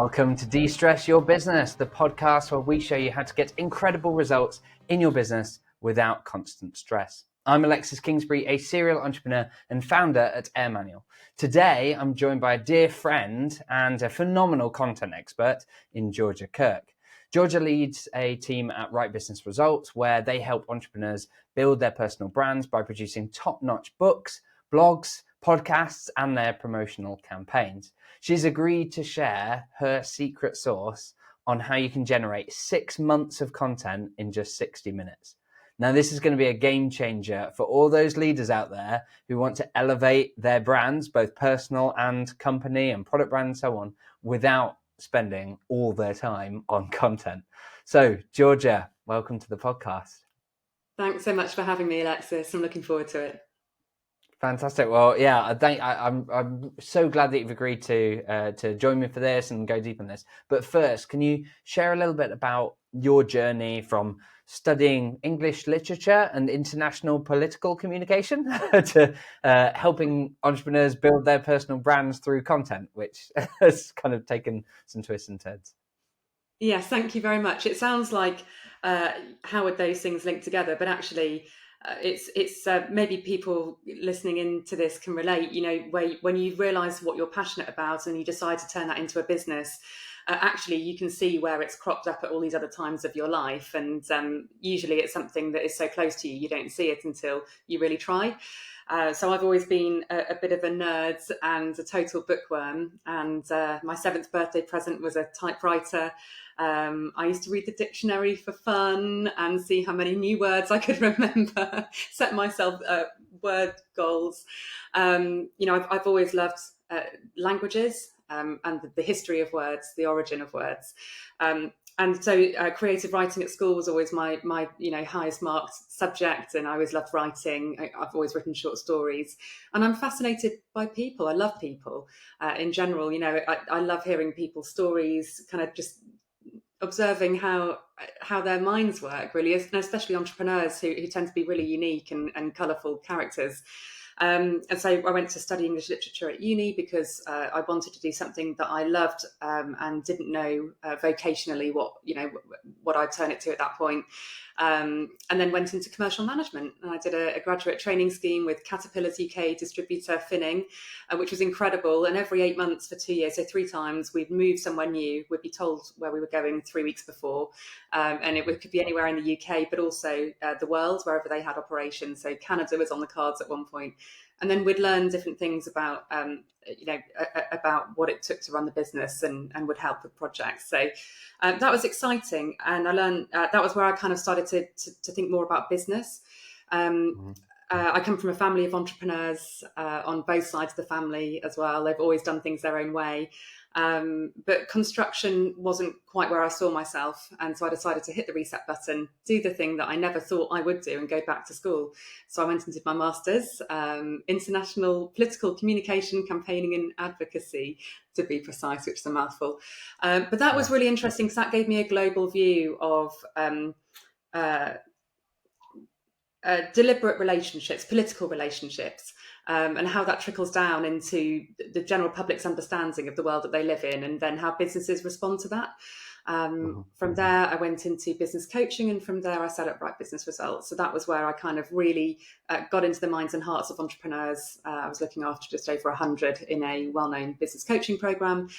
Welcome to De-Stress Your Business, the podcast where we show you how to get incredible results in your business without constant stress. I'm Alexis Kingsbury, a serial entrepreneur and founder at AirManual. Today, I'm joined by a dear friend and a phenomenal content expert in Georgia Kirke. Georgia leads a team at Right Business Results where they help entrepreneurs build their personal brands by producing top-notch books, blogs, podcasts, and their promotional campaigns. She's agreed to share her secret sauce on how you can generate 6 months of content in just 60 minutes. Now, this is going to be a game changer for all those leaders out there who want to elevate their brands, both personal and company and product brand and so on, without spending all their time on content. So, Georgia, welcome to the podcast. Thanks so much for having me, Alexis. I'm looking forward to it. Fantastic. Well, yeah, I'm so glad that you've agreed to join me for this and go deep on this. But first, can you share a little bit about your journey from studying English literature and international political communication to helping entrepreneurs build their personal brands through content, which has kind of taken some twists and turns? Yes, thank you very much. It sounds like how would those things link together, but actually it's maybe people listening into this can relate, you know, when you realize what you're passionate about and you decide to turn that into a business, actually you can see where it's cropped up at all these other times of your life. And usually it's something that is so close to you, you don't see it until you really try. So I've always been a bit of a nerd and a total bookworm. And my 7th birthday present was a typewriter. I used to read the dictionary for fun and see how many new words I could remember, set myself word goals. You know, I've always loved languages and the history of words, the origin of words. And so creative writing at school was always my highest marked subject, and I always loved writing. I've always written short stories, and I'm fascinated by people. I love people in general. You know, I love hearing people's stories, kind of just observing how their minds work, really, and especially entrepreneurs who tend to be really unique and colourful characters. And so I went to study English literature at uni because I wanted to do something that I loved and didn't know vocationally what I'd turn it to at that point. And then went into commercial management, and I did a graduate training scheme with Caterpillar's UK distributor Finning, which was incredible. And every 8 months for 2 years, so 3 times, we'd move somewhere new. We'd be told where we were going 3 weeks before, and it could be anywhere in the UK, but also the world, wherever they had operations. So Canada was on the cards at one point. And then we'd learn different things about, about what it took to run the business and would help with projects. So that was exciting. And I learned that was where I kind of started to think more about business. I come from a family of entrepreneurs on both sides of the family as well. They've always done things their own way. But construction wasn't quite where I saw myself. And so I decided to hit the reset button, do the thing that I never thought I would do, and go back to school. So I went and did my master's, international political communication, campaigning and advocacy, to be precise, which is a mouthful. But that was really interesting because that gave me a global view of deliberate relationships, political relationships, and how that trickles down into the general public's understanding of the world that they live in, and then how businesses respond to that. From there, I went into business coaching, and from there, I set up Right Business Results. So that was where I kind of really got into the minds and hearts of entrepreneurs. I was looking after just over 100 in a well-known business coaching program,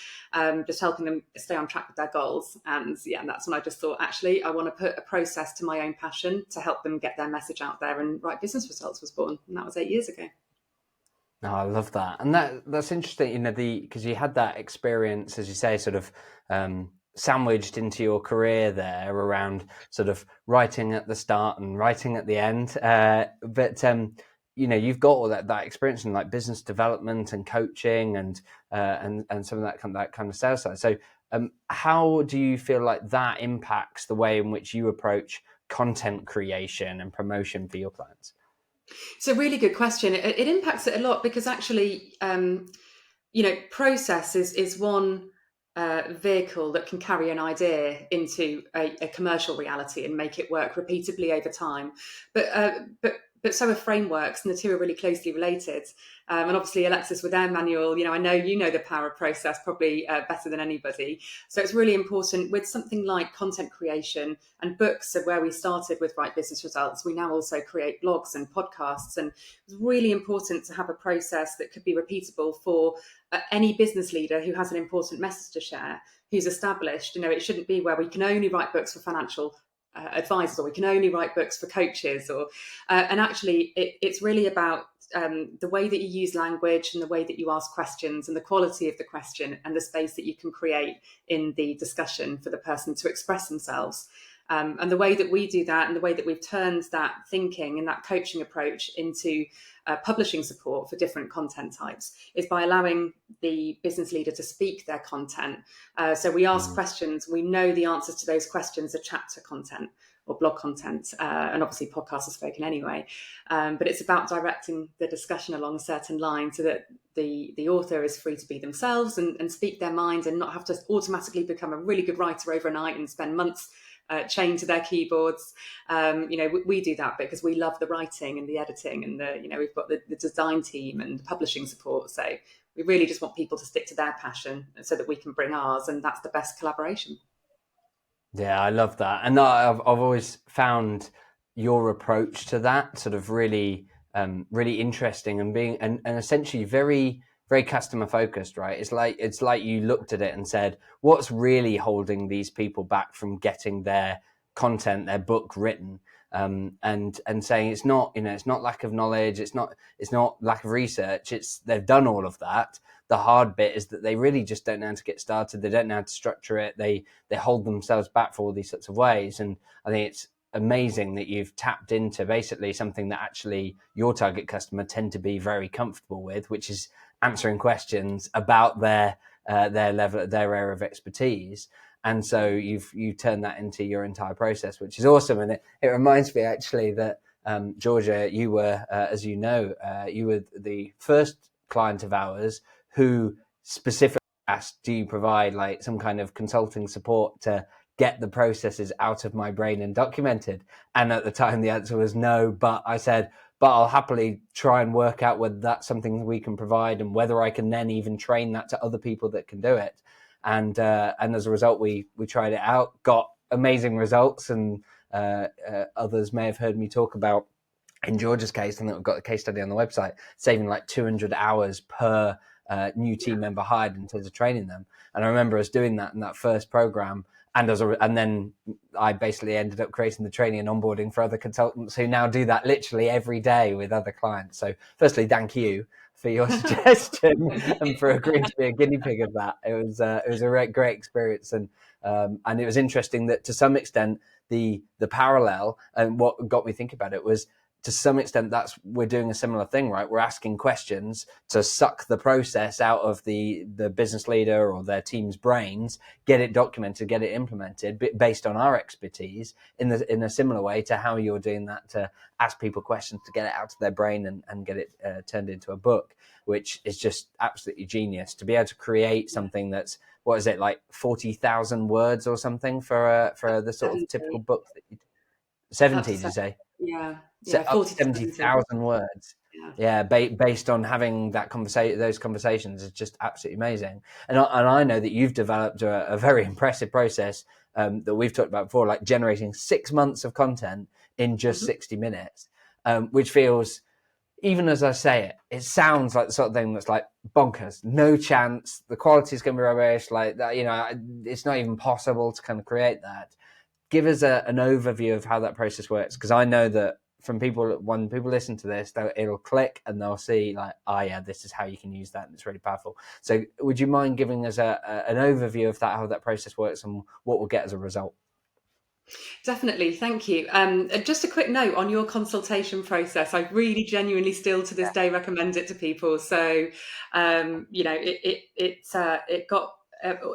just helping them stay on track with their goals. And yeah, that's when I just thought, actually, I want to put a process to my own passion to help them get their message out there. And Right Business Results was born, and that was 8 years ago. Oh, I love that. And that's interesting, you know, because you had that experience, as you say, sort of sandwiched into your career there around sort of writing at the start and writing at the end. But you know, you've got all that experience in like business development and coaching and some of that kind of sales side. So how do you feel like that impacts the way in which you approach content creation and promotion for your clients? It's a really good question. It impacts it a lot because actually, process is one vehicle that can carry an idea into a commercial reality and make it work repeatably over time. But but so are frameworks, and the two are really closely related. And obviously, Alexis, with AirManual, I know you know the power of process probably better than anybody. So it's really important with something like content creation, and books are where we started with Right Business Results. We now also create blogs and podcasts, and it's really important to have a process that could be repeatable for any business leader who has an important message to share, who's established. It shouldn't be where we can only write books for financial advisors, or we can only write books for coaches, or and actually it's really about the way that you use language, and the way that you ask questions, and the quality of the question, and the space that you can create in the discussion for the person to express themselves. And the way that we do that, and the way that we've turned that thinking and that coaching approach into publishing support for different content types, is by allowing the business leader to speak their content. So we ask questions, we know the answers to those questions are chapter content or blog content, and obviously podcasts are spoken anyway. But it's about directing the discussion along a certain line, so that the author is free to be themselves and speak their mind, and not have to automatically become a really good writer overnight and spend months chained to their keyboards. We do that because we love the writing and the editing, and we've got the design team and the publishing support. So we really just want people to stick to their passion, so that we can bring ours, and that's the best collaboration. Yeah, I love that. And I've always found your approach to that sort of really, really interesting, and being and essentially very, very customer focused, right? It's like you looked at it and said, what's really holding these people back from getting their content, their book written? And saying it's not lack of knowledge, it's not lack of research, they've done all of that. The hard bit is that they really just don't know how to get started. They don't know how to structure it. They hold themselves back for all these sorts of ways. And I think it's amazing that you've tapped into basically something that actually your target customer tend to be very comfortable with, which is answering questions about their level, their area of expertise. And so you've turned that into your entire process, which is awesome. And it reminds me actually that Georgia, you were, as you know, you were the first client of ours who specifically asked, do you provide like some kind of consulting support to get the processes out of my brain and documented? And at the time the answer was no, but I said, but I'll happily try and work out whether that's something we can provide, and whether I can then even train that to other people that can do it. And as a result, we tried it out, got amazing results, and others may have heard me talk about, in Georgia's case, I think we've got a case study on the website, saving like 200 hours per new team member hired in terms of training them. And I remember us doing that in that first program. And then I basically ended up creating the training and onboarding for other consultants who now do that literally every day with other clients. So firstly, thank you for your suggestion and for agreeing to be a guinea pig of that. It was a great experience. And it was interesting that to some extent, the parallel, and what got me thinking about it was, to some extent, we're doing a similar thing, right? We're asking questions to suck the process out of the business leader or their team's brains, get it documented, get it implemented based on our expertise, in a similar way to how you're doing that, to ask people questions to get it out of their brain and get it turned into a book, which is just absolutely genius. To be able to create something that's, what is it, like 40,000 words or something for the sort of typical book that you 70, did you say? Yeah, Up to 40 to 70,000 words. Yeah, based on having those conversations is just absolutely amazing. And I know that you've developed a very impressive process that we've talked about before, like generating 6 months of content in just 60 minutes, which feels, even as I say it sounds like the sort of thing that's like bonkers. No chance. The quality is going to be rubbish. Like that, it's not even possible to kind of create that. Give us an overview of how that process works, because I know that when people listen to this, it'll click and they'll see like, oh yeah, this is how you can use that, and it's really powerful. So would you mind giving us an overview of that, how that process works, and what we'll get as a result? Definitely, thank you. Just a quick note on your consultation process. I really genuinely still to this day recommend it to people. So, it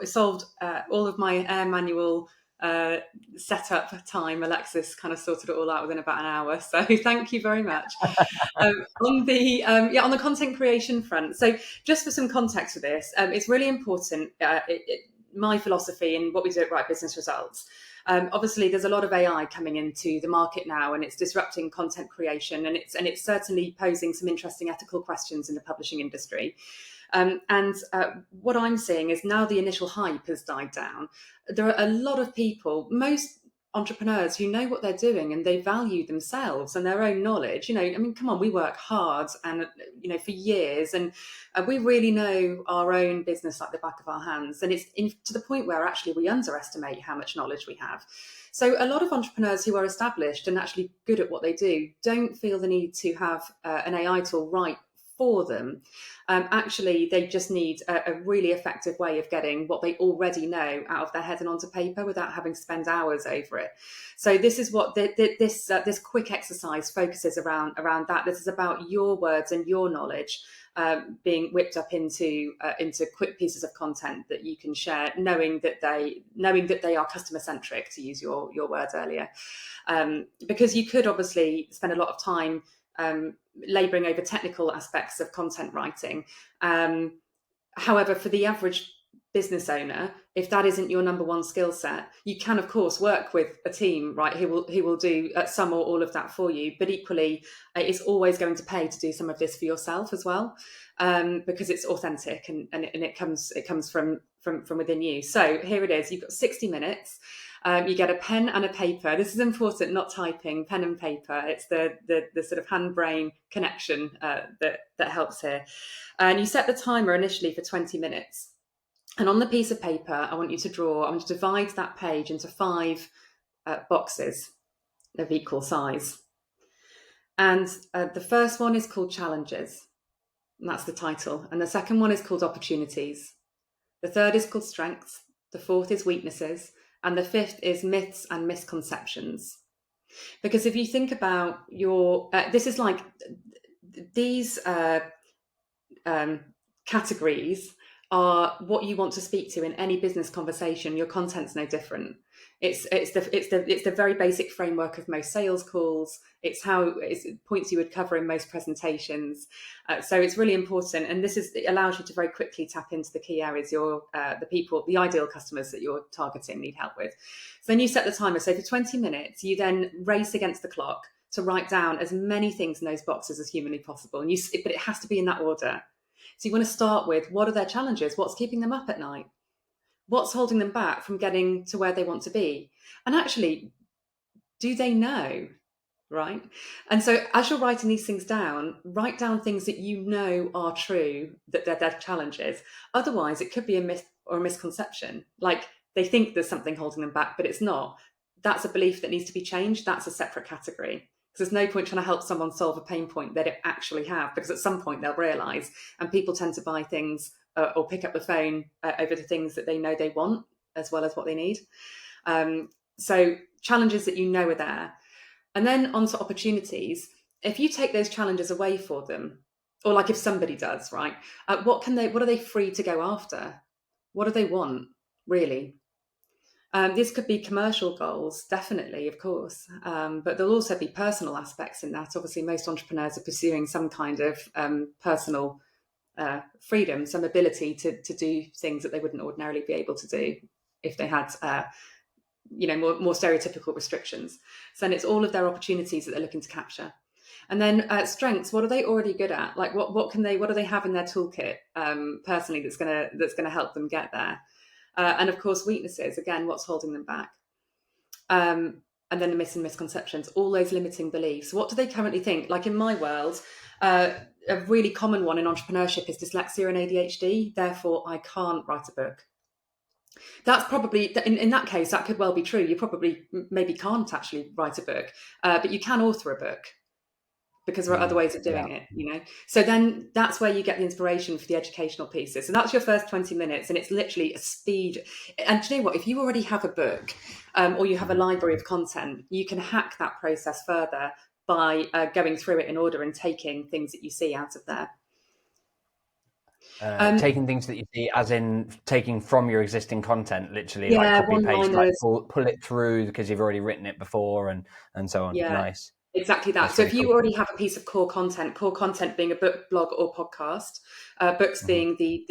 solved all of my AirManual setup time. Alexis kind of sorted it all out within about an hour. So thank you very much. On the content creation front. So just for some context for this, it's really important. my philosophy and what we do at Right Business Results. Obviously, there's a lot of AI coming into the market now, and it's disrupting content creation, and it's certainly posing some interesting ethical questions in the publishing industry. What I'm seeing is now the initial hype has died down. There are a lot of people, most entrepreneurs, who know what they're doing and they value themselves and their own knowledge. Come on, we work hard and for years, and we really know our own business like the back of our hands, and it's to the point where actually we underestimate how much knowledge we have. So a lot of entrepreneurs who are established and actually good at what they do don't feel the need to have an AI tool right for them. Actually, they just need a really effective way of getting what they already know out of their head and onto paper without having to spend hours over it. So this is what this quick exercise focuses around that. This is about your words and your knowledge being whipped up into quick pieces of content that you can share, knowing that they are customer centric, to use your words earlier. Because you could obviously spend a lot of time labouring over technical aspects of content writing. However, for the average business owner, if that isn't your number one skill set, you can of course work with a team, right, who will do some or all of that for you. But equally, it's always going to pay to do some of this for yourself as well, because it's authentic and it comes from within you. So here it is. You've got 60 minutes. You get a pen and a paper. This is important, not typing, pen and paper. It's the sort of hand-brain connection that helps here. And you set the timer initially for 20 minutes. And on the piece of paper, I want to divide that page into 5 boxes of equal size. And the first one is called challenges, and that's the title. And the second one is called opportunities. The third is called strengths. The fourth is weaknesses. And the fifth is myths and misconceptions. Because if you think about this is like these categories are what you want to speak to in any business conversation. Your content's no different. It's the very basic framework of most sales calls. It's points you would cover in most presentations. So it's really important, and it allows you to very quickly tap into the key areas the ideal customers that you're targeting need help with. So then you set the timer. So for 20 minutes, you then race against the clock to write down as many things in those boxes as humanly possible. But it has to be in that order. So you want to start with, what are their challenges? What's keeping them up at night? What's holding them back from getting to where they want to be? And actually, do they know? Right? And so as you're writing these things down, write down things that you know are true, that they're their challenges. Otherwise, it could be a myth or a misconception. Like they think there's something holding them back, but it's not. That's a belief that needs to be changed. That's a separate category. Because there's no point trying to help someone solve a pain point they don't actually have, because at some point they'll realise, and people tend to buy things or pick up the phone over the things that they know they want as well as what they need. So challenges that you know are there. And then onto opportunities. If you take those challenges away for them, or like if somebody does, right, what are they free to go after? What do they want, really? This could be commercial goals, definitely, of course, but there'll also be personal aspects in that. Obviously, most entrepreneurs are pursuing some kind of personal freedom, some ability to do things that they wouldn't ordinarily be able to do if they had, more stereotypical restrictions. So then it's all of their opportunities that they're looking to capture. And then strengths. What are they already good at? Like what do they have in their toolkit personally that's gonna help them get there? And of course, weaknesses, again, what's holding them back? And then the myths and misconceptions, all those limiting beliefs. What do they currently think? Like in my world, a really common one in entrepreneurship is dyslexia and ADHD. Therefore, I can't write a book. That's probably, in that case, that could well be true. You probably maybe can't actually write a book, but you can author a book, because there are other ways of doing it, So then that's where you get the inspiration for the educational pieces. So that's your first 20 minutes, and it's literally a speed. And do you know what? If you already have a book or you have a library of content, you can hack that process further by going through it in order and taking things that you see out of there. Taking things that you see, as in taking from your existing content, literally, like copy paste, like pull it through because you've already written it before, and so on. Nice. Exactly that. That's So really if you cool. already have a piece of core content being a book, blog, or podcast, books Mhm. being the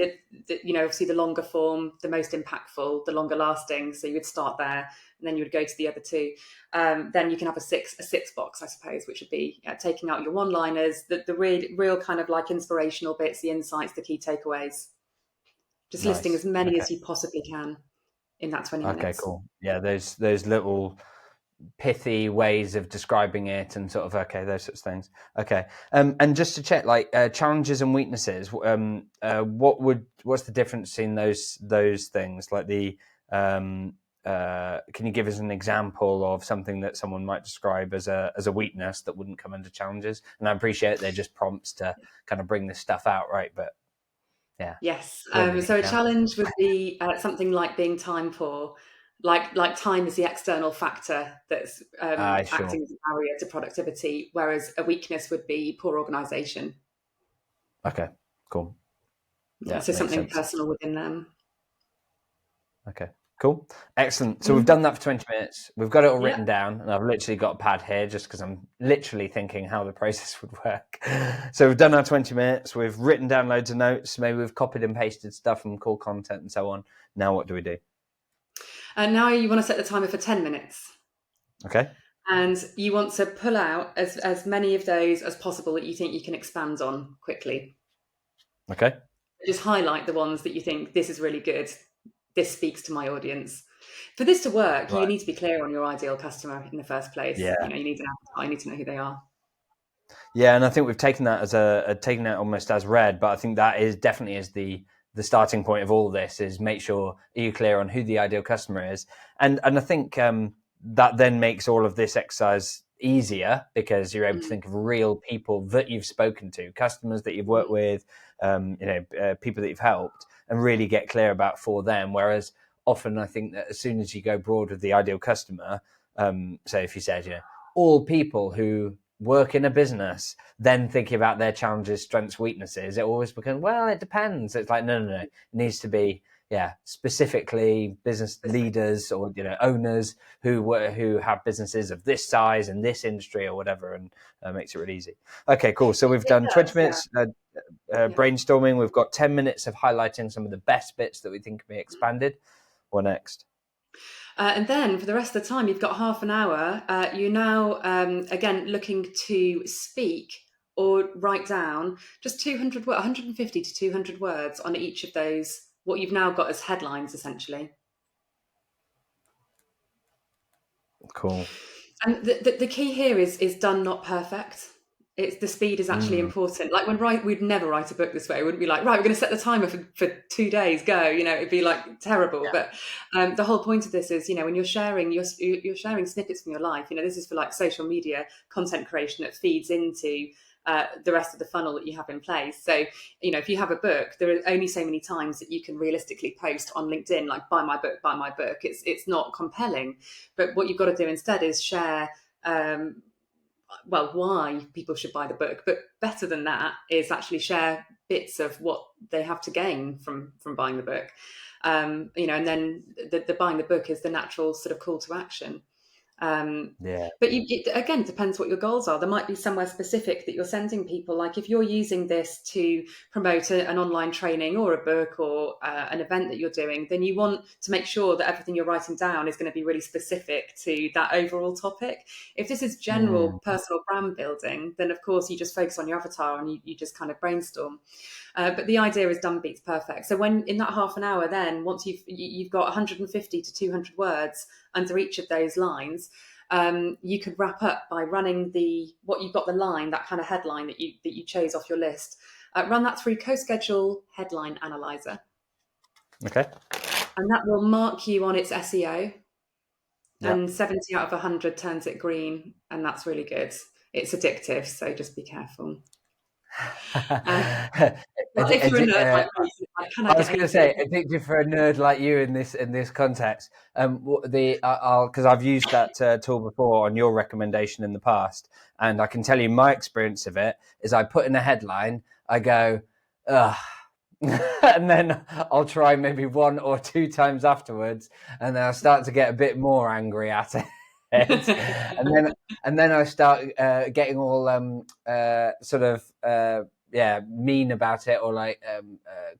obviously the longer form, the most impactful, the longer lasting. So you would start there, and then you would go to the other two. Then you can have a six box, I suppose, which would be taking out your one-liners, the real kind of like inspirational bits, the insights, the key takeaways. Just listing as Nice. many Okay. as you possibly can in that 20 Okay, minutes. cool. Yeah, those little pithy ways of describing it and sort of those sorts of things. Okay. And just to check, like challenges and weaknesses, what's the difference in those things? Like the can you give us an example of something that someone might describe as a weakness that wouldn't come under challenges? And I appreciate they're just prompts to kind of bring this stuff out, right? But yeah, Yes. where do So they a count? challenge would be something like being time poor, like time is the external factor that's Sure. acting as a barrier to productivity, whereas a weakness would be poor organisation. Okay, cool. Yeah, Yeah, so makes something sense. personal within them. Okay, cool. Excellent. So we've Mm. done that for 20 minutes. We've got it all Yeah. written down, and I've literally got a pad here just because I'm literally thinking how the process would work. So we've done our 20 minutes. We've written down loads of notes. Maybe we've copied and pasted stuff from core content and so on. Now what do we do? And now you want to set the timer for 10 minutes. Okay. And you want to pull out as many of those as possible that you think you can expand on quickly. Okay. Just highlight the ones that you think this is really good. This speaks to my audience. For this to work, you Right. need to be clear on your ideal customer in the first place. Yeah. You need an avatar, you need to know who they are. Yeah, and I think we've taken that as taken it almost as read, but I think that is definitely is the starting point of all this is make sure you're clear on who the ideal customer is, and I think that then makes all of this exercise easier because you're able to Mm, think of real people that you've spoken to, customers that you've worked mm, with, people that you've helped, and really get clear about for them. Whereas often I think that as soon as you go broad with the ideal customer, so if you said all people who work in a business, then thinking about their challenges, strengths, weaknesses, it always becomes, well, it depends. It's like, no. It needs to be, specifically business leaders or, owners who have businesses of this size and this industry or whatever, and makes it really easy. Okay, cool. So we've it done 20 does, yeah. minutes brainstorming. We've got 10 minutes of highlighting some of the best bits that we think can be expanded. What next? And then for the rest of the time, you've got half an hour. You're now, again, looking to speak or write down just 150 to 200 words on each of those, what you've now got as headlines, essentially. Cool. And the key here is done, not perfect. It's the speed is actually Mm, important. Like we'd never write a book this way. We wouldn't be like, right, we're going to set the timer for 2 days, go. It'd be like terrible. But the whole point of this is, when you're sharing, you're sharing snippets from your life. This is for like social media content creation that feeds into the rest of the funnel that you have in place. So, if you have a book, there are only so many times that you can realistically post on LinkedIn, like buy my book, buy my book. It's not compelling. But what you've got to do instead is share, why people should buy the book. But better than that is actually share bits of what they have to gain from buying the book. And then the buying the book is the natural sort of call to action. yeah. But it again depends what your goals are. There might be somewhere specific that you're sending people. Like if you're using this to promote an online training or a book or an event that you're doing, then you want to make sure that everything you're writing down is going to be really specific to that overall topic. If this is general Mm, personal brand building, then of course you just focus on your avatar and you just kind of brainstorm. But the idea is done beats perfect. So when in that half an hour, then once you've got 150 to 200 words under each of those lines, you could wrap up by running what you've got the line, that kind of headline that you chose off your list. Run that through CoSchedule Headline Analyzer, okay. and that will mark you on its SEO. Yeah. And 70 out of 100 turns it green, and that's really good. It's addictive, so just be careful. Well, if you're a nerd like me, like, can I I was get going to 80? say, addictive for a nerd like you in this context. I'll because I've used that tool before on your recommendation in the past, and I can tell you my experience of it is I put in a headline, I go, ugh, and then I'll try maybe one or two times afterwards, and then I'll start to get a bit more angry at it. head, and then I start getting all sort of mean about it, or like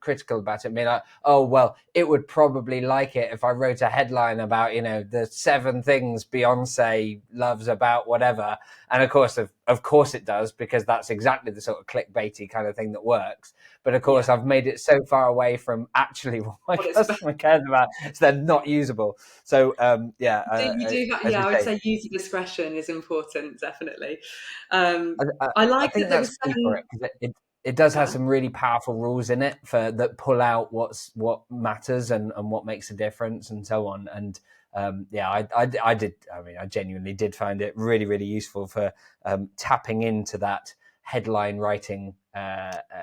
critical about it, being like, oh well, it would probably like it if I wrote a headline about the 7 things Beyonce loves about whatever. And of course it does, because that's exactly the sort of clickbaity kind of thing that works. But of course, I've made it so far away from actually what my customer cares about, so they're not usable. So you do have, as you I would say, say user discretion is important, definitely. I I like think that there that's was key for 7. it, because it does have Yeah. some really powerful rules in it that pull out what matters and what makes a difference and so on. And I did. I mean, I genuinely did find it really, really useful for tapping into that headline writing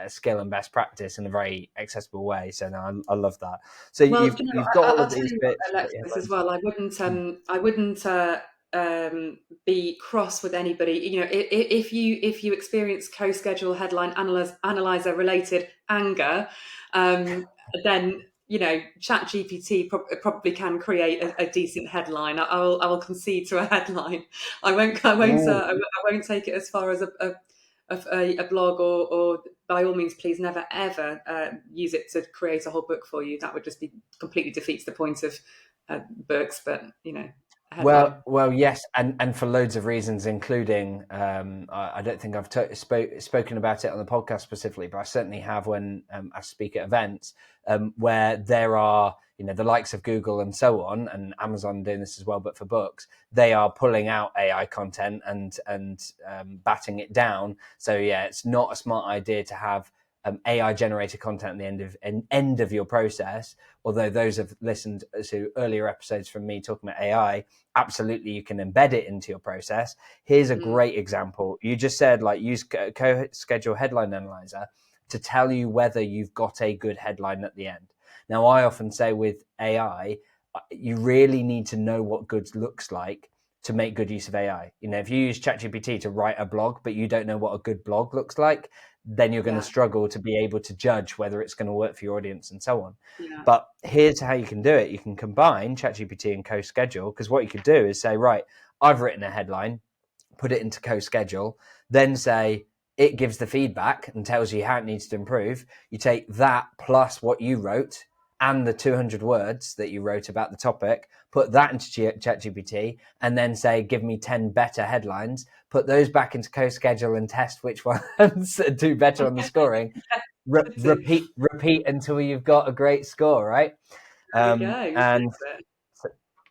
skill and best practice in a very accessible way. So no, I love that. So Well, you've got all I'll of tell these you what, bits. You've got your Alexis, as headlines. well. I wouldn't be cross with anybody. If you experience co-schedule headline analyzer related anger, then ChatGPT probably can create a decent headline. I will concede to a headline. I won't take it as far as a blog, or by all means, please never ever use it to create a whole book for you. That would just be completely defeats the point of books. But a headline. Well, yes, and for loads of reasons, including I don't think I've spoken about it on the podcast specifically, but I certainly have when I speak at events where there are the likes of Google and so on, and Amazon doing this as well, but for books, they are pulling out AI content and batting it down. So yeah, it's not a smart idea to have AI generated content at the end of your process. Although those have listened to earlier episodes from me talking about AI, absolutely you can embed it into your process. Here's a great example. You just said, like, use co-schedule headline analyzer to tell you whether you've got a good headline at the end. Now, I often say with AI, you really need to know what good looks like to make good use of AI. If you use ChatGPT to write a blog, but you don't know what a good blog looks like, then you're going to struggle to be able to judge whether it's going to work for your audience and so on. Yeah. But here's how you can do it. You can combine ChatGPT and co-schedule, because what you could do is say, right, I've written a headline, put it into co-schedule, then say it gives the feedback and tells you how it needs to improve. You take that plus what you wrote and the 200 words that you wrote about the topic, put that into ChatGPT, and then say, give me 10 better headlines, put those back into co-schedule and test which ones do better on the scoring. Repeat until you've got a great score, right? There we go. And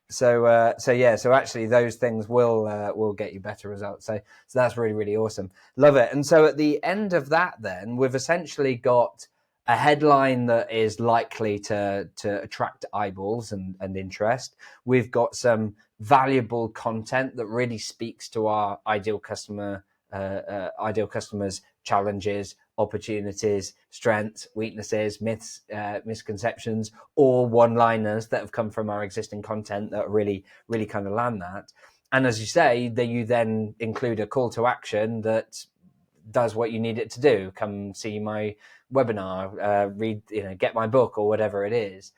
so actually those things will get you better results. So that's really, really awesome. Love it. And so at the end of that, then we've essentially got a headline that is likely to attract eyeballs and interest. We've got some valuable content that really speaks to our ideal customers' challenges, opportunities, strengths, weaknesses, myths, misconceptions, or one-liners that have come from our existing content that really, really kind of land that. And as you say, you then include a call to action that does what you need it to do. Come see my webinar, read, get my book, or whatever it is.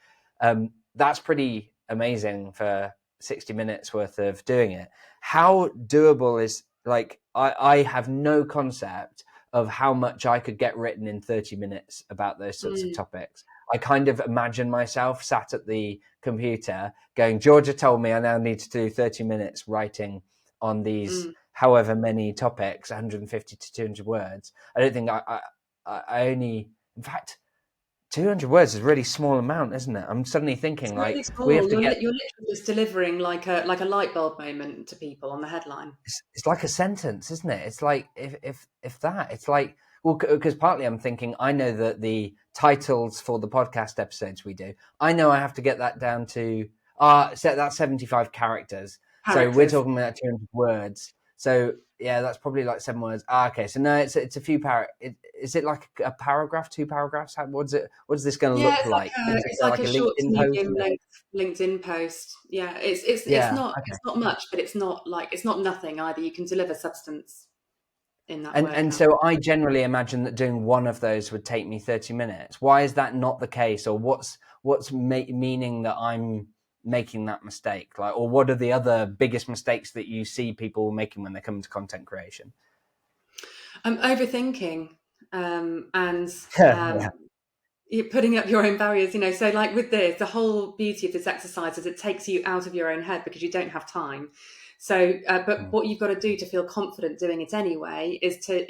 That's pretty amazing for 60 minutes worth of doing it. How doable is, like, I have no concept of how much I could get written in 30 minutes about those sorts of topics. I kind of imagine myself sat at the computer going, Georgia told me I now need to do 30 minutes writing on these however many topics, 150 to 200 words. I don't think I only, in fact, 200 words is a really small amount, isn't it? I'm suddenly thinking, It's like, really we have small. to get, You're literally just delivering like a light bulb moment to people on the headline. it's like a sentence, isn't it? It's like, if that, it's like, well, because partly I'm thinking, I know that the titles for the podcast episodes we do, I know I have to get that down to, set that 75 characters. So we're talking about 200 words. So yeah, that's probably like 7 words. Okay, so no, it's a few is it like a paragraph, 2 paragraphs? What's this going to Yeah, look like? Is it it's like like a a short to LinkedIn post? medium length LinkedIn post. Yeah, Yeah. it's Okay. not much, but it's not nothing either. You can deliver substance in that word And count. so I generally imagine that doing one of those would take me 30 minutes. Why is that not the case? Or what's meaning that I'm making that mistake? Like, or what are the other biggest mistakes that you see people making when they come to content creation? Overthinking, and Yeah. you're putting up your own barriers, so like with this, the whole beauty of this exercise is it takes you out of your own head because you don't have time. So but what you've got to do to feel confident doing it anyway is to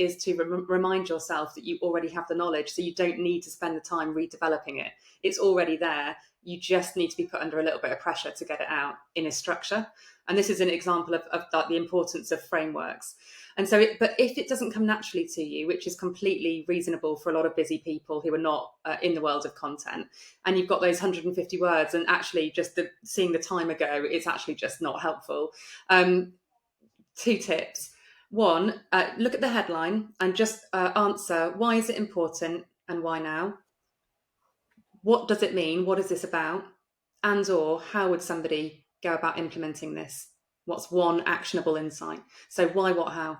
remind yourself that you already have the knowledge, so you don't need to spend the time redeveloping it. It's already there. You just need to be put under a little bit of pressure to get it out in a structure. And this is an example of like the importance of frameworks. And so, but if it doesn't come naturally to you, which is completely reasonable for a lot of busy people who are not in the world of content, and you've got those 150 words, and actually just seeing the timer go, it's actually just not helpful. Two tips. One, look at the headline and just answer, why is it important and why now? What does it mean? What is this about? And or how would somebody go about implementing this? What's one actionable insight? So why, what, how?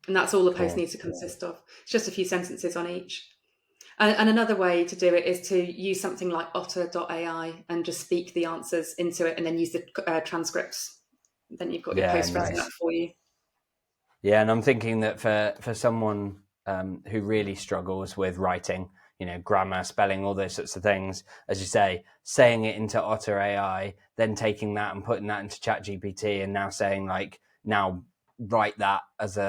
And that's all the post Cool. needs to consist of. It's just a few sentences on each. And another way to do it is to use something like otter.ai and just speak the answers into it and then use the transcripts. Then you've got your Yeah, post written up nice. for you. Yeah, and I'm thinking that for someone who really struggles with writing, grammar, spelling, all those sorts of things, as you say, saying it into Otter AI, then taking that and putting that into ChatGPT, and now saying like, now write that as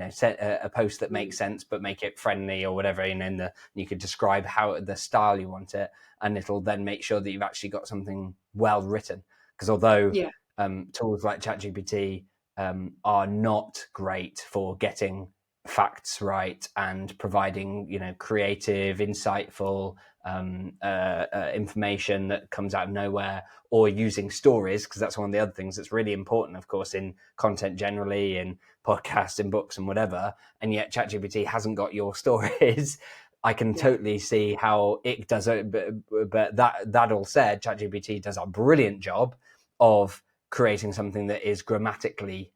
set a post that makes sense, but make it friendly or whatever, and you could describe how the style you want it, and it'll then make sure that you've actually got something well written. Because although Yeah. tools like ChatGPT are not great for getting facts right and providing, creative, insightful information that comes out of nowhere, or using stories, because that's one of the other things that's really important, of course, in content generally, in podcasts, in books, and whatever. And yet, ChatGPT hasn't got your stories. I can totally see how it does it, but that all said, ChatGPT does a brilliant job of creating something that is grammatically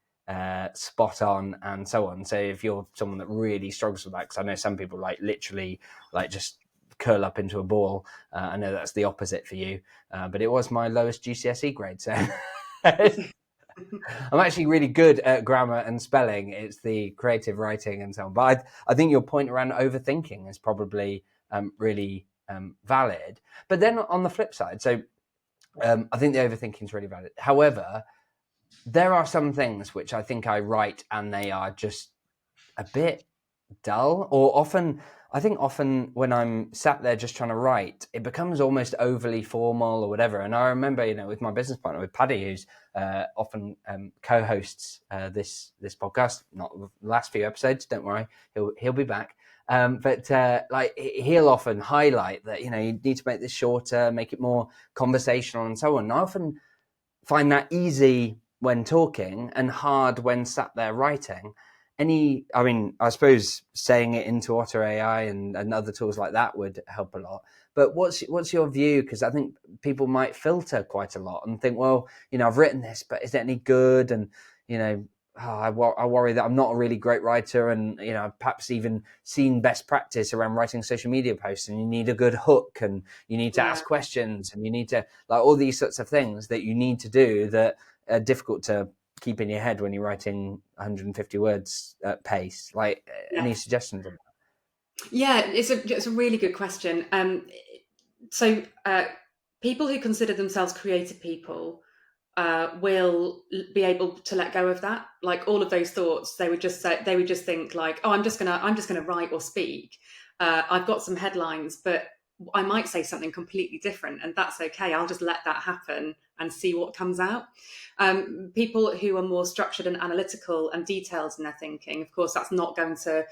spot on and so on. So if you're someone that really struggles with that, because I know some people like literally like just curl up into a ball. I know that's the opposite for you, but it was my lowest GCSE grade. So I'm actually really good at grammar and spelling. It's the creative writing and so on. But I think your point around overthinking is probably really valid. But then on the flip side, so I think the overthinking is really valid. However, there are some things which I think I write and they are just a bit dull, or often when I'm sat there just trying to write, it becomes almost overly formal or whatever. And I remember, with my business partner, with Paddy, who's often co-hosts this podcast, not the last few episodes, don't worry, he'll be back. But he'll often highlight that, you need to make this shorter, make it more conversational and so on. And I often find that easy when talking and hard when sat there writing. I suppose saying it into Otter AI and other tools like that would help a lot. But what's your view? Because I think people might filter quite a lot and think, well, I've written this, but is it any good? And, I worry that I'm not a really great writer, and perhaps even seen best practice around writing social media posts, and you need a good hook, and you need to ask questions, and you need to like all these sorts of things that you need to do that are difficult to keep in your head when you're writing 150 words at pace. Like, any suggestions on that? Yeah, it's a really good question. So people who consider themselves creative people will be able to let go of that. Like all of those thoughts, they would just think like, oh, I'm just gonna write or speak. I've got some headlines, but I might say something completely different, and that's okay. I'll just let that happen and see what comes out. People who are more structured and analytical and detailed in their thinking, of course, that's not going to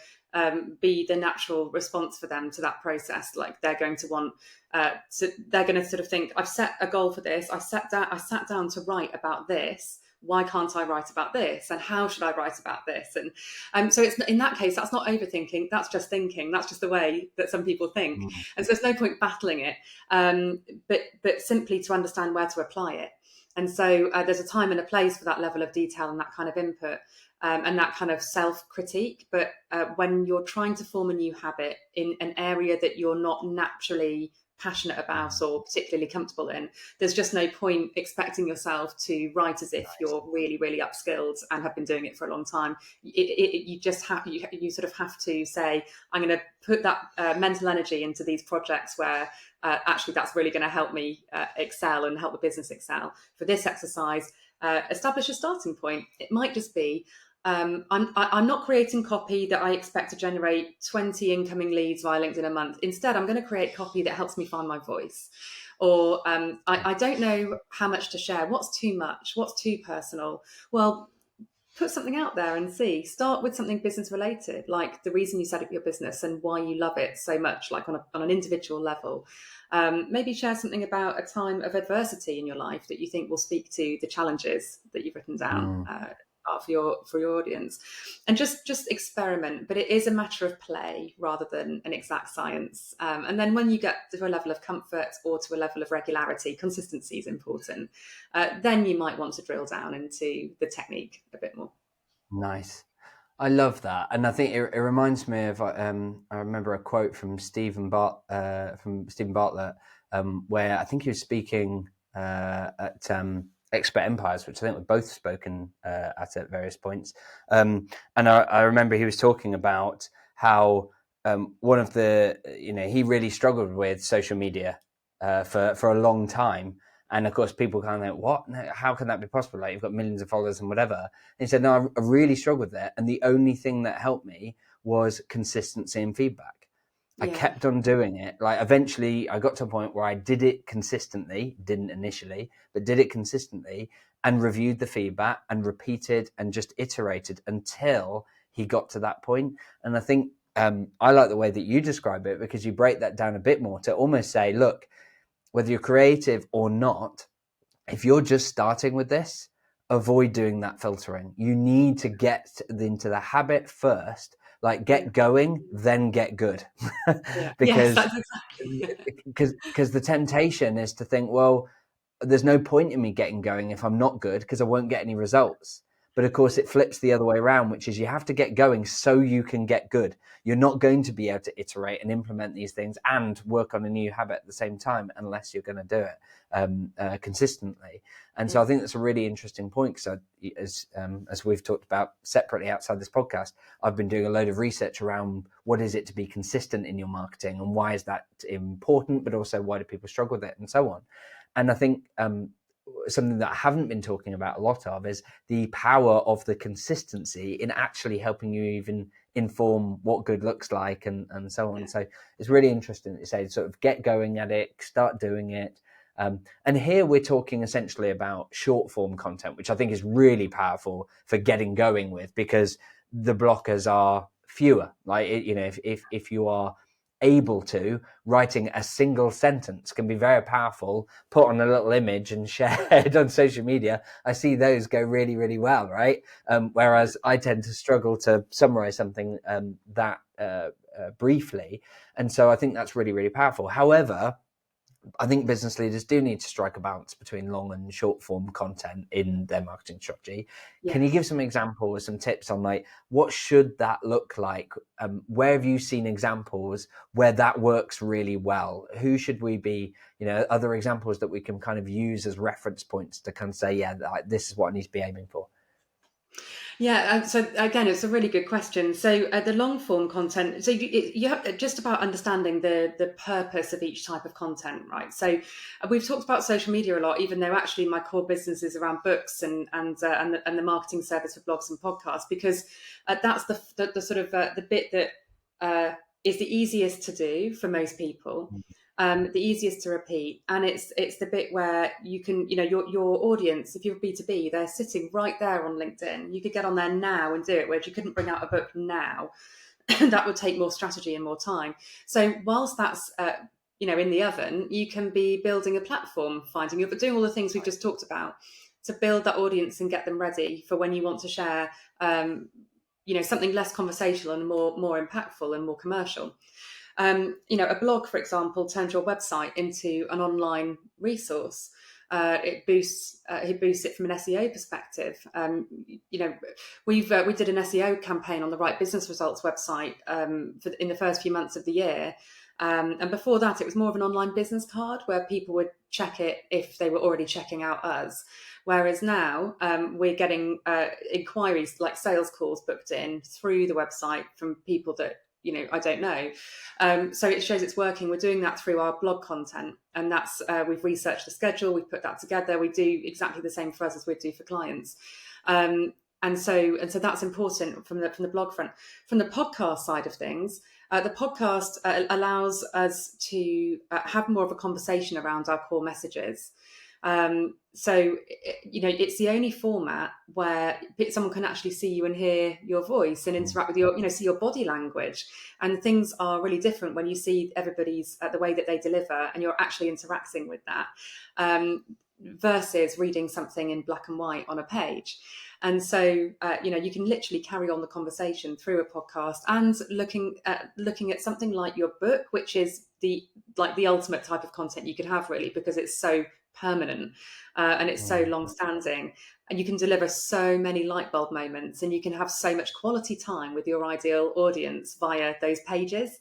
be the natural response for them to that process. Like they're going to want, they're going to sort of think, I've set a goal for this. I sat down to write about this. Why can't I write about this? And how should I write about this? And so it's in that case, that's not overthinking. That's just thinking. That's just the way that some people think. And so there's no point battling it, but simply to understand where to apply it. And so there's a time and a place for that level of detail and that kind of input. And that kind of self-critique. But when you're trying to form a new habit in an area that you're not naturally passionate about or particularly comfortable in, there's just no point expecting yourself to write as if you're really, really upskilled and have been doing it for a long time. You just have, you sort of have to say, I'm going to put that mental energy into these projects where actually that's really going to help me excel and help the business excel. For this exercise, establish a starting point. It might just be, I'm not creating copy that I expect to generate 20 incoming leads via LinkedIn a month. Instead, I'm going to create copy that helps me find my voice. Or I don't know how much to share. What's too much? What's too personal? Well, put something out there and see. Start with something business related, like the reason you set up your business and why you love it so much, like on an individual level. Maybe share something about a time of adversity in your life that you think will speak to the challenges that you've written down for your audience, and just experiment. But it is a matter of play rather than an exact science. And then when you get to a level of comfort or to a level of regularity, consistency is important. Then you might want to drill down into the technique a bit more. Nice. I love that, and I think it reminds me of. I remember a quote from Stephen Bartlett, where I think he was speaking at Expert Empires, which I think we've both spoken at various points. And I remember he was talking about how one of the, he really struggled with social media for a long time. And of course, people kind of think, what? No, how can that be possible? Like, you've got millions of followers and whatever. And he said, no, I really struggled with it. And the only thing that helped me was consistency and feedback. I kept on doing it. Like, eventually I got to a point where I did it consistently, didn't initially, but did it consistently, and reviewed the feedback and repeated and just iterated until he got to that point. And I think I like the way that you describe it, because you break that down a bit more to almost say, look, whether you're creative or not, if you're just starting with this, avoid doing that filtering. You need to get into the habit first, like get going, then get good. Because the temptation is to think, well, there's no point in me getting going if I'm not good, because I won't get any results. But of course, it flips the other way around, which is you have to get going so you can get good. You're not going to be able to iterate and implement these things and work on a new habit at the same time unless you're going to do it consistently. And so I think that's a really interesting point, because as we've talked about separately outside this podcast, I've been doing a load of research around what is it to be consistent in your marketing and why is that important, but also why do people struggle with it and so on. And I think something that I haven't been talking about a lot of is the power of the consistency in actually helping you even inform what good looks like and so on. So it's really interesting that you say sort of get going at it, start doing it. And here we're talking essentially about short form content, which I think is really powerful for getting going with, because the blockers are fewer. Like, if you are able to, writing a single sentence can be very powerful, put on a little image and shared on social media. I see those go really, really well, right? Whereas I tend to struggle to summarize something that briefly. And so I think that's really, really powerful. However, I think business leaders do need to strike a balance between long and short form content in their marketing strategy. Yes. Can you give some examples, some tips on like what should that look like? Where have you seen examples where that works really well? Who should we be, other examples that we can kind of use as reference points to kind of say, yeah, this is what I need to be aiming for? Yeah, so again, it's a really good question. So the long form content, so you have just about understanding the purpose of each type of content, right? So we've talked about social media a lot, even though actually my core business is around books and the marketing service for blogs and podcasts, because that's the sort of the bit that is the easiest to do for most people. The easiest to repeat, and it's the bit where you can, your audience, if you're B2B, they're sitting right there on LinkedIn. You could get on there now and do it, whereas you couldn't bring out a book now. That would take more strategy and more time. So whilst that's in the oven, you can be building a platform, doing all the things we've just talked about to build that audience and get them ready for when you want to share something less conversational and more impactful and more commercial. A blog, for example, turns your website into an online resource. It boosts it from an SEO perspective. We did an SEO campaign on the Right Business Results website in the first few months of the year, And before that, it was more of an online business card where people would check it if they were already checking out us. Whereas now we're getting inquiries, like sales calls booked in through the website from people that, I don't know. So it shows it's working. We're doing that through our blog content, and that's we've researched the schedule, we've put that together. We do exactly the same for us as we do for clients. And so that's important from the blog front. From the podcast side of things, the podcast allows us to have more of a conversation around our core messages. So, it's the only format where someone can actually see you and hear your voice and interact with your, see your body language. And things are really different when you see everybody's the way that they deliver and you're actually interacting with that, versus reading something in black and white on a page. And so, you can literally carry on the conversation through a podcast and looking at something like your book, which is the ultimate type of content you could have, really, because it's so permanent and it's so long-standing, and you can deliver so many light bulb moments, and you can have so much quality time with your ideal audience via those pages.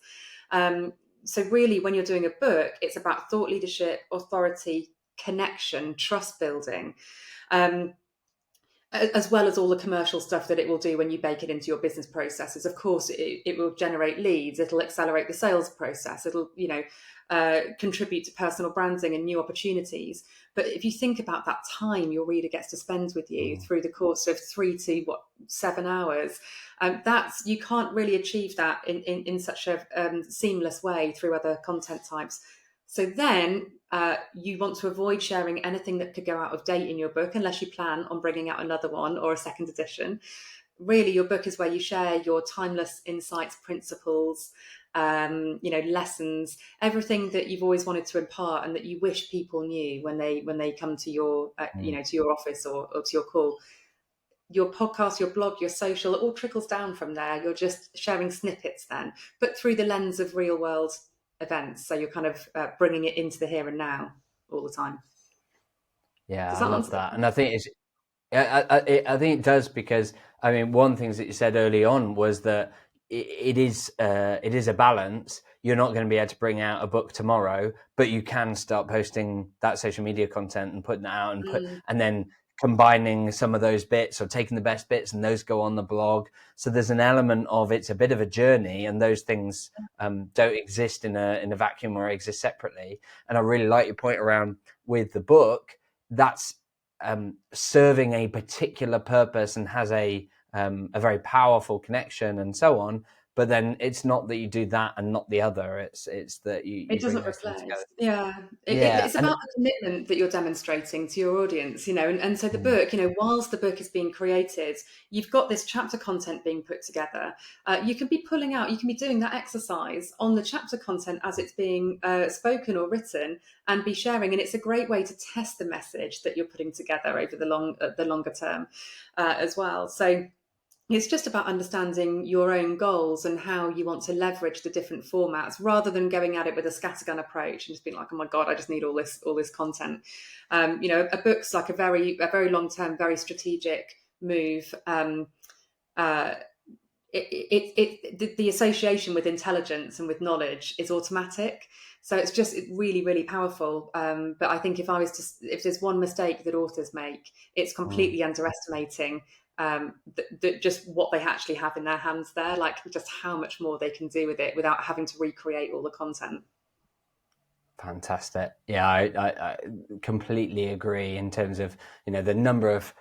So really, when you're doing a book, it's about thought leadership, authority, connection, trust building. As well as all the commercial stuff that it will do when you bake it into your business processes. Of course, it will generate leads. It'll accelerate the sales process. It'll, contribute to personal branding and new opportunities. But if you think about that time your reader gets to spend with you through the course of 3 to 7 hours, that's, you can't really achieve that in such a seamless way through other content types. So then you want to avoid sharing anything that could go out of date in your book, unless you plan on bringing out another one or a second edition. Really, your book is where you share your timeless insights, principles, lessons, everything that you've always wanted to impart and that you wish people knew when they come to your, to your office or to your call. Your podcast, your blog, your social, it all trickles down from there. You're just sharing snippets then, but through the lens of real world events. So you're kind of bringing it into the here and now all the time. Yeah, I love that. And I think I think it does, because one of the things that you said early on was that it is a balance. You're not going to be able to bring out a book tomorrow, but you can start posting that social media content and putting that out and then combining some of those bits, or taking the best bits and those go on the blog. So there's an element of, it's a bit of a journey, and those things don't exist in a vacuum or exist separately. And I really like your point around with the book. That's serving a particular purpose and has a very powerful connection and so on. But then it's not that you do that and not the other. It's that you It bring doesn't those things replace. together. Yeah. Yeah, It's about the commitment that you're demonstrating to your audience, and so the book, whilst the book is being created, you've got this chapter content being put together. You can be doing that exercise on the chapter content as it's being spoken or written, and be sharing. And it's a great way to test the message that you're putting together over the longer term as well. So it's just about understanding your own goals and how you want to leverage the different formats, rather than going at it with a scattergun approach and just being like, oh my God, I just need all this content. A book's like a very long-term, very strategic move. The association with intelligence and with knowledge is automatic. So it's just really, really powerful. But I think if there's one mistake that authors make, it's completely underestimating just what they actually have in their hands there, like just how much more they can do with it without having to recreate all the content. Fantastic. Yeah, I completely agree in terms of, the number of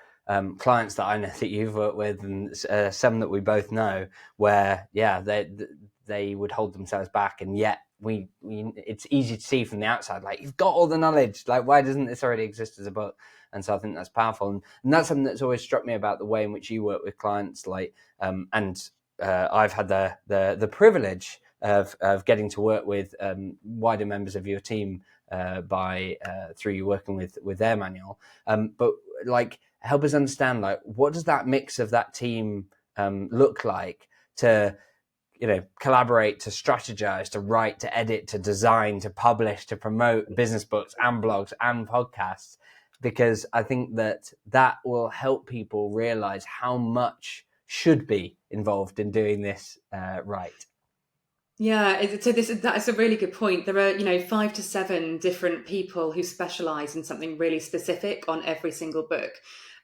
clients that I know that you've worked with, and some that we both know, where, they would hold themselves back, and yet we it's easy to see from the outside, like, you've got all the knowledge, like, why doesn't this already exist as a book? And so I think that's powerful, and that's something that's always struck me about the way in which you work with clients. Like, I've had the privilege of getting to work with wider members of your team through you working with AirManual. But like, help us understand, like, what does that mix of that team look like to collaborate, to strategize, to write, to edit, to design, to publish, to promote business books and blogs and podcasts? Because I think that will help people realize how much should be involved in doing this right. So that's a really good point. There are, 5 to 7 different people who specialize in something really specific on every single book,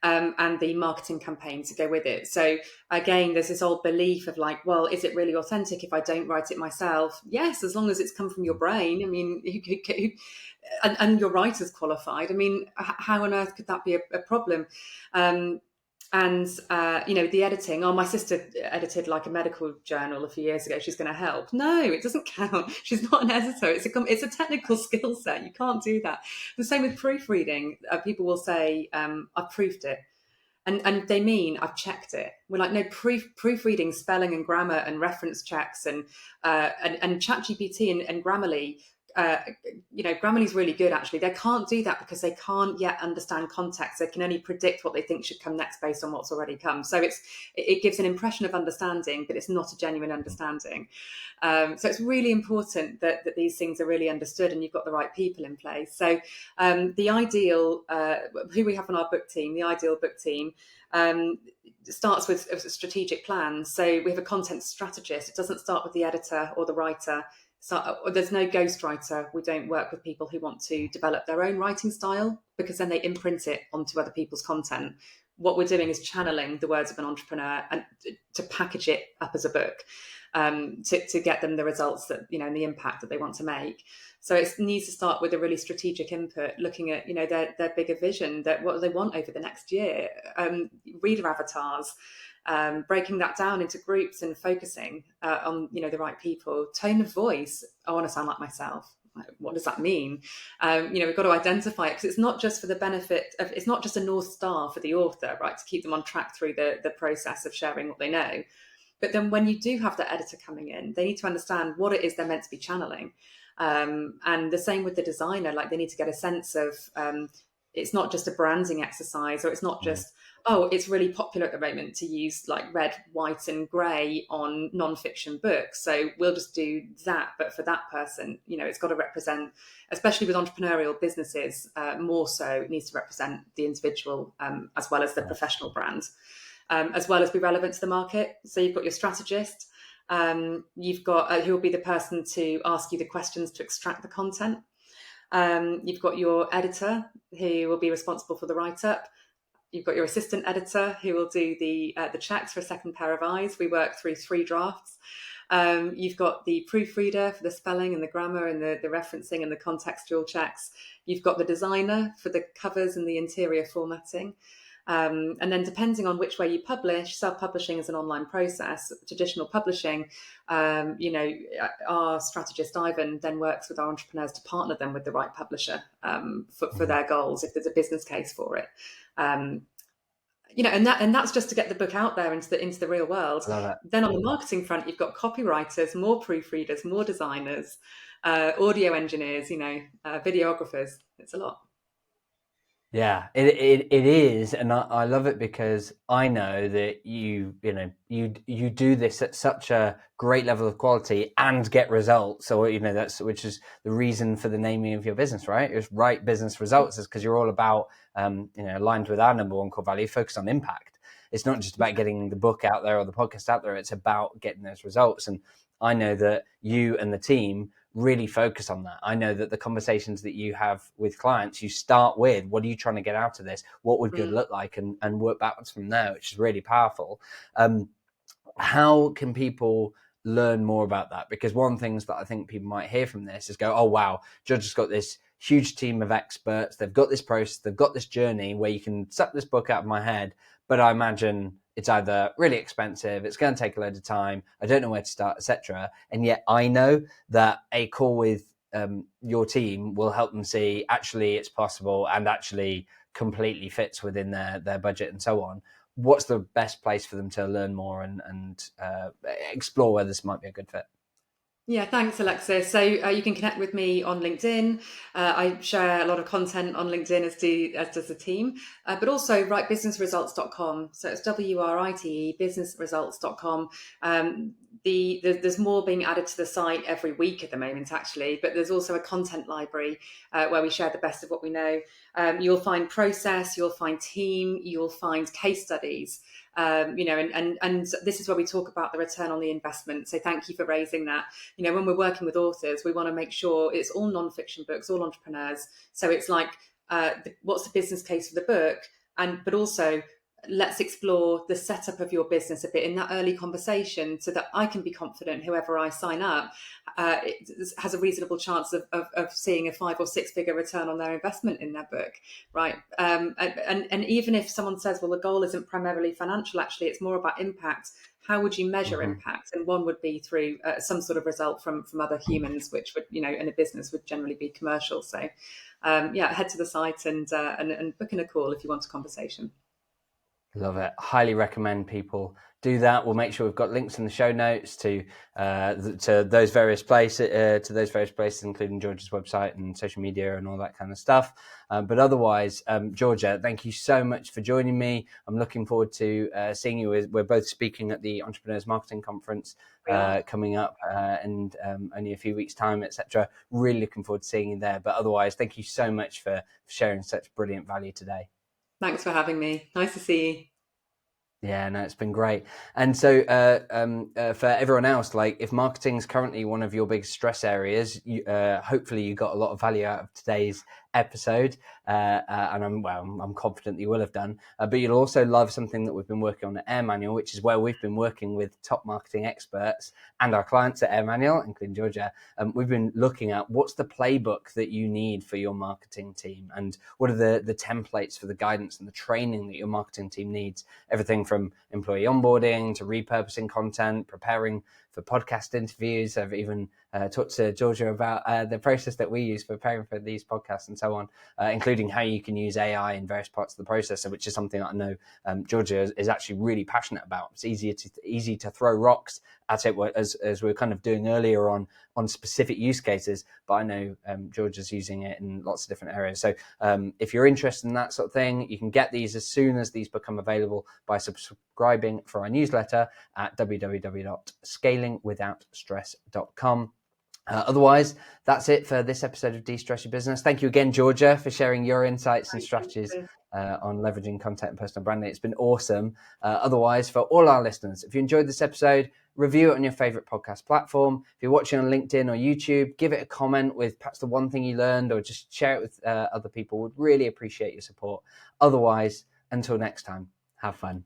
and the marketing campaign to go with it. So again, there's this old belief of like, well, is it really authentic if I don't write it myself? Yes, as long as it's come from your brain. I mean, and your writer's qualified. I mean, how on earth could that be a problem? Um, and the editing, my sister edited like a medical journal a few years ago, she's going to help. No, it doesn't count. She's not an editor. It's a technical skill set. You can't do that. The same with proofreading. People will say, I've proofed it, and they mean I've checked it. We're like, no, proofreading, spelling and grammar and reference checks, and ChatGPT and Grammarly. Grammarly's really good, actually. They can't do that because they can't yet understand context. They can only predict what they think should come next based on what's already come. So it gives an impression of understanding, but it's not a genuine understanding. So it's really important that these things are really understood and you've got the right people in place. So the ideal, who we have on our book team, the ideal book team, starts with a strategic plan. So we have a content strategist. It doesn't start with the editor or the writer. So there's no ghostwriter. We don't work with people who want to develop their own writing style, because then they imprint it onto other people's content. What we're doing is channeling the words of an entrepreneur and to package it up as a book, to get them the results that, and the impact that they want to make. So it needs to start with a really strategic input, looking at, their bigger vision, that what they want over the next year, reader avatars, breaking that down into groups and focusing on, the right people. Tone of voice. I want to sound like myself. What does that mean? We've got to identify it, because it's not just for the benefit of, it's not just a North Star for the author, right, to keep them on track through the process of sharing what they know. But then when you do have the editor coming in, they need to understand what it is they're meant to be channeling. And the same with the designer, like they need to get a sense of, it's not just a branding exercise, or it's not just, it's really popular at the moment to use like red, white and grey on non-fiction books. So we'll just do that. But for that person, it's got to represent, especially with entrepreneurial businesses, more so, it needs to represent the individual, as well as the professional brand, as well as be relevant to the market. So you've got your strategist, you've got who will be the person to ask you the questions to extract the content. You've got your editor, who will be responsible for the write-up. You've got your assistant editor, who will do the checks for a second pair of eyes. We work through 3 drafts. You've got the proofreader for the spelling and the grammar and the referencing and the contextual checks. You've got the designer for the covers and the interior formatting. And then depending on which way you publish, self-publishing is an online process. Traditional publishing, our strategist Ivan then works with our entrepreneurs to partner them with the right publisher, for their goals, if there's a business case for it. And that's just to get the book out there into the real world. I love it. Then on the marketing front, you've got copywriters, more proofreaders, more designers, audio engineers, videographers. It's a lot. Yeah, it is, and I love it, because I know that you do this at such a great level of quality and get results. So which is the reason for the naming of your business, right? It's Right Business Results, is because you're all about aligned with our number one core value, focus on impact. It's not just about getting the book out there or the podcast out there. It's about getting those results. And I know that you and the team really focus on that. I know that the conversations that you have with clients, you start with, what are you trying to get out of this? What would good look like? And work backwards from there, which is really powerful. How can people learn more about that? Because one of the things that I think people might hear from this is go, oh, wow, Georgia's got this huge team of experts. They've got this process. They've got this journey where you can suck this book out of my head. But I imagine it's either really expensive, it's going to take a load of time, I don't know where to start, etc. And yet I know that a call with your team will help them see actually it's possible and actually completely fits within their budget and so on. What's the best place for them to learn more and explore whether this might be a good fit? Yeah, thanks, Alexis. So you can connect with me on LinkedIn. I share a lot of content on LinkedIn, as does the team, but also writebusinessresults.com. So it's WRITE businessresults.com. There's more being added to the site every week at the moment, actually, but there's also a content library where we share the best of what we know. You'll find process, you'll find team, you'll find case studies. And this is where we talk about the return on the investment. So thank you for raising that. When we're working with authors, we want to make sure it's all non-fiction books, all entrepreneurs. So it's like, what's the business case for the book? But also, let's explore the setup of your business a bit in that early conversation, so that I can be confident whoever I sign up has a reasonable chance of seeing a 5 or 6 figure return on their investment in their book, right? And even if someone says, well, the goal isn't primarily financial, actually it's more about impact. How would you measure impact? And one would be through some sort of result from other humans, which would, in a business would generally be commercial. So head to the site and book in a call if you want a conversation. Love it. Highly recommend people do that. We'll make sure we've got links in the show notes to those various places, including Georgia's website and social media and all that kind of stuff. But otherwise, Georgia, thank you so much for joining me. I'm looking forward to seeing you. We're both speaking at the Entrepreneurs Marketing Conference coming up in only a few weeks' time, etc. Really looking forward to seeing you there. But otherwise, thank you so much for sharing such brilliant value today. Thanks for having me. Nice to see you. Yeah, no, it's been great. And so for everyone else, like if marketing is currently one of your big stress areas, hopefully you got a lot of value out of today's episode. And I'm confident you will have done. But you'll also love something that we've been working on at AirManual, which is where we've been working with top marketing experts and our clients at AirManual, including Georgia. We've been looking at what's the playbook that you need for your marketing team, and what are the templates for the guidance and the training that your marketing team needs. Everything from employee onboarding to repurposing content, preparing for podcast interviews. I've even talked to Georgia about the process that we use for preparing for these podcasts and so on, including how you can use AI in various parts of the process, which is something that I know Georgia is actually really passionate about. It's easy to throw rocks at it, as we were kind of doing earlier on specific use cases, but I know Georgia's using it in lots of different areas. So if you're interested in that sort of thing, you can get these as soon as these become available by subscribing for our newsletter at www.scalingwithoutstress.com. Otherwise, that's it for this episode of De-Stress Your Business. Thank you again, Georgia, for sharing your insights and strategies on leveraging content and personal branding. It's been awesome. Otherwise, for all our listeners, if you enjoyed this episode, review it on your favorite podcast platform. If you're watching on LinkedIn or YouTube, give it a comment with perhaps the one thing you learned, or just share it with other people. We'd really appreciate your support. Otherwise, until next time, have fun.